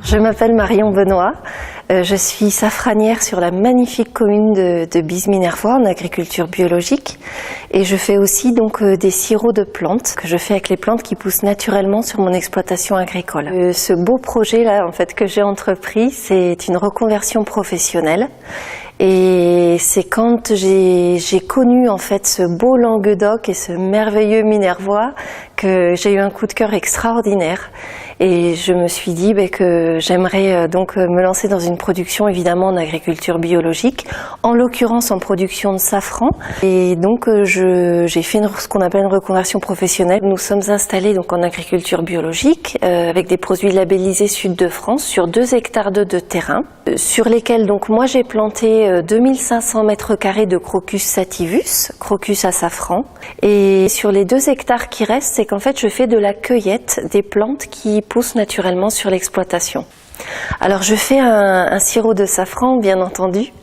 Je m'appelle Marion Benoît, je suis safranière sur la magnifique commune de Bise-Minervois en agriculture biologique et je fais aussi donc des sirops de plantes que je fais avec les plantes qui poussent naturellement sur mon exploitation agricole. Ce beau projet là en fait que j'ai entrepris, c'est une reconversion professionnelle. Et c'est quand j'ai connu en fait ce beau Languedoc et ce merveilleux Minervois que j'ai eu un coup de cœur extraordinaire. Et je me suis dit que j'aimerais donc me lancer dans une production évidemment en agriculture biologique, en l'occurrence en production de safran. Et donc j'ai fait ce qu'on appelle une reconversion professionnelle. Nous sommes installés donc en agriculture biologique avec des produits labellisés Sud de France sur 2 hectares de terrain, sur lesquels donc moi j'ai planté 2500 mètres carrés de Crocus sativus, crocus à safran. Et sur les 2 hectares qui restent, c'est qu'en fait je fais de la cueillette des plantes qui poussent naturellement sur l'exploitation. Alors je fais un sirop de safran bien entendu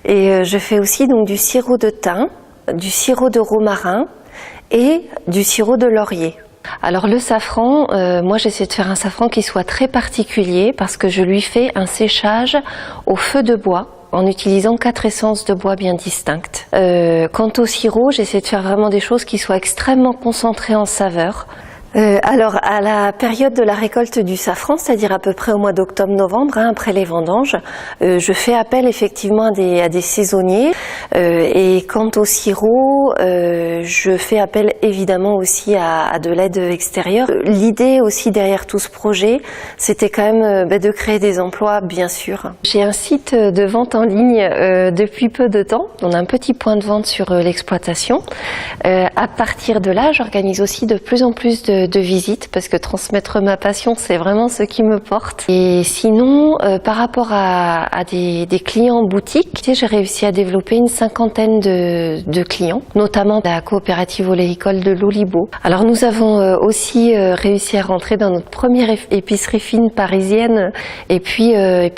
et je fais aussi donc du sirop de thym, du sirop de romarin et du sirop de laurier. Alors le safran, moi j'essaie de faire un safran qui soit très particulier parce que je lui fais un séchage au feu de bois en utilisant 4 essences de bois bien distinctes. Quant au sirop, j'essaie de faire vraiment des choses qui soient extrêmement concentrées en saveur. Alors à la période de la récolte du safran, c'est-à-dire à peu près au mois d'octobre-novembre, après les vendanges, je fais appel effectivement à des saisonniers. Et quant au sirop, je fais appel évidemment aussi à de l'aide extérieure. L'idée aussi derrière tout ce projet, c'était quand même de créer des emplois, bien sûr. J'ai un site de vente en ligne depuis peu de temps. On a un petit point de vente sur l'exploitation. À partir de là, j'organise aussi de plus en plus de visites parce que transmettre ma passion, c'est vraiment ce qui me porte. Et sinon, par rapport à des clients en boutique, j'ai réussi à développer une 50aine de clients, notamment la coopérative oléicole de l'Olibo. Alors nous avons aussi réussi à rentrer dans notre première épicerie fine parisienne et puis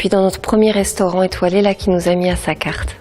dans notre premier restaurant étoilé là qui nous a mis à sa carte.